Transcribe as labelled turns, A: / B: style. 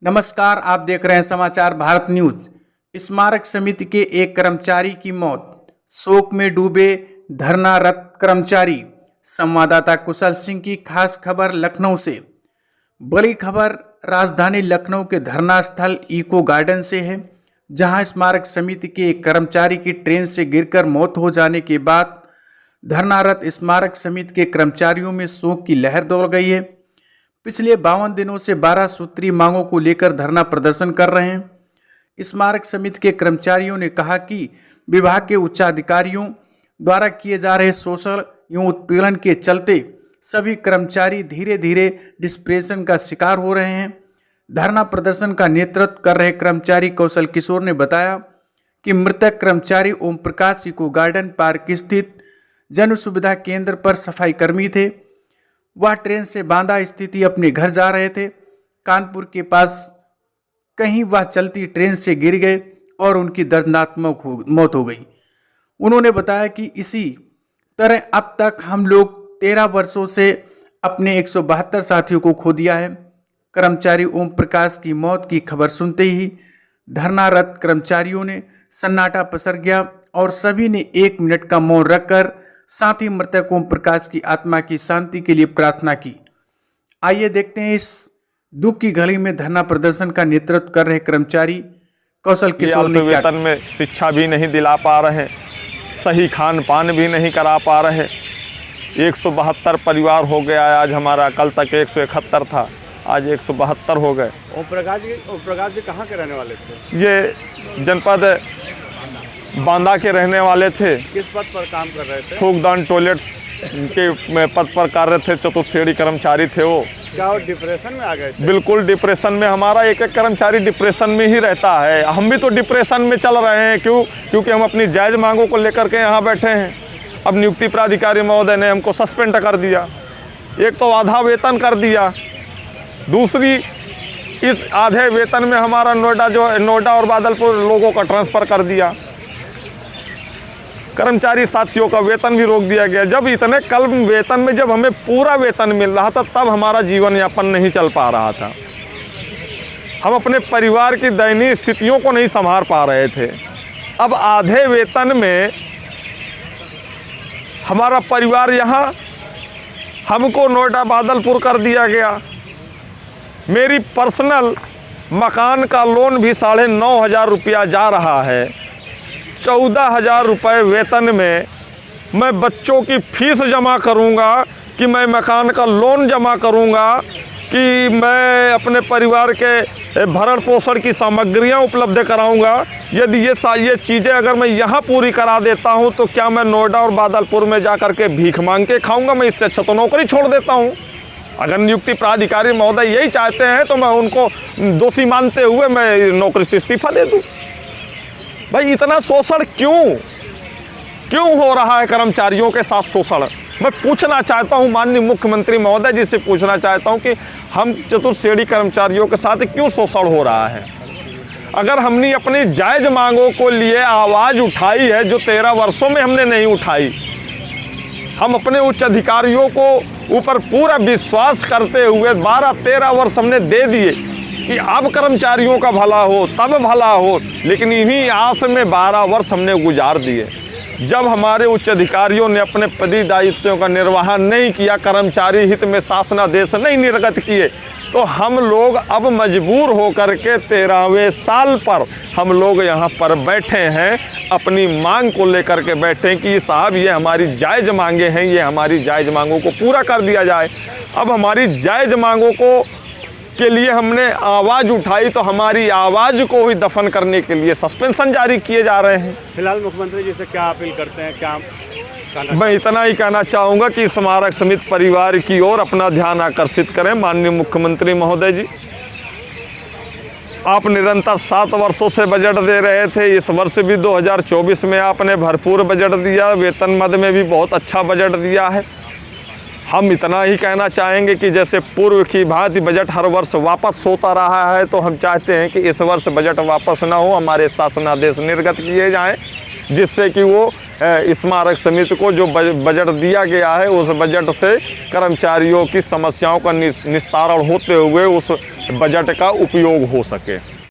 A: नमस्कार, आप देख रहे हैं समाचार भारत न्यूज। स्मारक समिति के एक कर्मचारी की मौत, शोक में डूबे धरनारत कर्मचारी। संवाददाता कुशल सिंह की खास खबर लखनऊ से। बड़ी खबर राजधानी लखनऊ के धरना स्थल इको गार्डन से है, जहां स्मारक समिति के एक कर्मचारी की ट्रेन से गिरकर मौत हो जाने के बाद धरनारत स्मारक समिति के कर्मचारियों में शोक की लहर दौड़ गई है। पिछले 52 दिनों से 12 सूत्री मांगों को लेकर धरना प्रदर्शन कर रहे हैं। स्मारक समिति के कर्मचारियों ने कहा कि विभाग के उच्चाधिकारियों द्वारा किए जा रहे शोषण एवं उत्पीड़न के चलते सभी कर्मचारी धीरे धीरे डिप्रेशन का शिकार हो रहे हैं। धरना प्रदर्शन का नेतृत्व कर रहे कर्मचारी कौशल किशोर ने बताया कि मृतक कर्मचारी Om Prakash eco garden park स्थित जन सुविधा केंद्र पर सफाई कर्मी थे। वह ट्रेन से बांदा स्थिति अपने घर जा रहे थे। कानपुर के पास कहीं वह चलती ट्रेन से गिर गए और उनकी दर्दनाक मौत हो गई। उन्होंने बताया कि इसी तरह अब तक हम लोग 13 वर्षों से अपने 172 साथियों को खो दिया है। कर्मचारी ओम प्रकाश की मौत की खबर सुनते ही धरनारत कर्मचारियों ने सन्नाटा पसर गया और सभी ने 1 मिनट का मौन रखकर साथ ही मृतक ओम प्रकाश की आत्मा की शांति के लिए प्रार्थना की। आइए देखते हैं इस दुख की घड़ी में धरना प्रदर्शन का नेतृत्व कर रहे कर्मचारी कौशल किशोर ने क्या।
B: वेतन में शिक्षा भी नहीं दिला पा रहे, सही खान पान भी नहीं करा पा रहे। 172 परिवार हो गया आज हमारा, कल तक 171 था, आज 172 हो गए।
C: ओम प्रकाश जी कहाँ के रहने वाले थे?
B: ये जनपद बांदा के रहने वाले थे।
C: किस पद पर काम कर रहे थे?
B: थूकदान टॉयलेट के पद पर कार्य थे, चतुर्श्रेणी कर्मचारी थे वो।
C: क्या वो डिप्रेशन में आ गए थे?
B: बिल्कुल डिप्रेशन में, हमारा एक एक कर्मचारी डिप्रेशन में ही रहता है। हम भी तो डिप्रेशन में चल रहे हैं। क्योंकि हम अपनी जायज़ मांगों को लेकर के यहाँ बैठे हैं। अब नियुक्ति प्राधिकारी महोदय ने हमको सस्पेंड कर दिया, एक तो आधा वेतन कर दिया, दूसरी इस आधे वेतन में हमारा नोएडा और बादलपुर लोगों का ट्रांसफ़र कर दिया। कर्मचारी साथियों का वेतन भी रोक दिया गया। जब इतने कम वेतन में जब हमें पूरा वेतन मिल रहा था, तब हमारा जीवन यापन नहीं चल पा रहा था। हम अपने परिवार की दयनीय स्थितियों को नहीं संभाल पा रहे थे। अब आधे वेतन में हमारा परिवार यहाँ, हमको नोएडा बादलपुर कर दिया गया। मेरी पर्सनल मकान का लोन भी 9,500 रुपया जा रहा है। 14,000 रुपये वेतन में मैं बच्चों की फीस जमा करूंगा, कि मैं मकान का लोन जमा करूंगा, कि मैं अपने परिवार के भरण पोषण की सामग्रियां उपलब्ध कराऊंगा। यदि ये चीज़ें अगर मैं यहाँ पूरी करा देता हूं, तो क्या मैं नोएडा और बादलपुर में जा कर के भीख मांग के खाऊंगा? मैं इससे अच्छा तो नौकरी छोड़ देता हूँ। अगर नियुक्ति प्राधिकारी महोदय यही चाहते हैं तो मैं उनको दोषी मानते हुए मैं नौकरी से इस्तीफा दे दूँ। भाई इतना शोषण क्यों हो रहा है? कर्मचारियों के साथ शोषण मैं पूछना चाहता हूं, माननीय मुख्यमंत्री महोदय जी से पूछना चाहता हूं कि हम चतुर्श्रेणी कर्मचारियों के साथ क्यों शोषण हो रहा है? अगर हमने अपनी जायज़ मांगों को लिए आवाज़ उठाई है, जो 13 वर्षों में हमने नहीं उठाई, हम अपने उच्च अधिकारियों को ऊपर पूरा विश्वास करते हुए 12-13 वर्ष हमने दे दिए कि अब कर्मचारियों का भला हो, तब भला हो, लेकिन इन्हीं आस में 12 वर्ष हमने गुजार दिए। जब हमारे उच्च अधिकारियों ने अपने पदी दायित्वों का निर्वहन नहीं किया, कर्मचारी हित में शासनादेश नहीं निर्गत किए, तो हम लोग अब मजबूर होकर के 13वें साल पर हम लोग यहाँ पर बैठे हैं। अपनी मांग को लेकर के बैठे हैं कि साहब ये हमारी जायज़ मांगे हैं, ये हमारी जायज़ मांगों को पूरा कर दिया जाए। अब हमारी जायज़ मांगों को के लिए हमने आवाज़ उठाई, तो हमारी आवाज़ को ही दफन करने के लिए सस्पेंशन जारी किए जा रहे हैं।
C: फिलहाल मुख्यमंत्री जी से क्या अपील करते हैं? क्या
B: मैं इतना ही कहना चाहूँगा कि स्मारक समिति परिवार की ओर अपना ध्यान आकर्षित करें। माननीय मुख्यमंत्री महोदय जी, आप निरंतर 7 वर्षों से बजट दे रहे थे। इस वर्ष भी 2024 में आपने भरपूर बजट दिया, वेतन मद में भी बहुत अच्छा बजट दिया है। हम इतना ही कहना चाहेंगे कि जैसे पूर्व की भांति बजट हर वर्ष वापस होता रहा है, तो हम चाहते हैं कि इस वर्ष बजट वापस ना हो, हमारे शासनादेश निर्गत किए जाएं, जिससे कि वो स्मारक समिति को जो बजट दिया गया है, उस बजट से कर्मचारियों की समस्याओं का निस्तारण होते हुए उस बजट का उपयोग हो सके।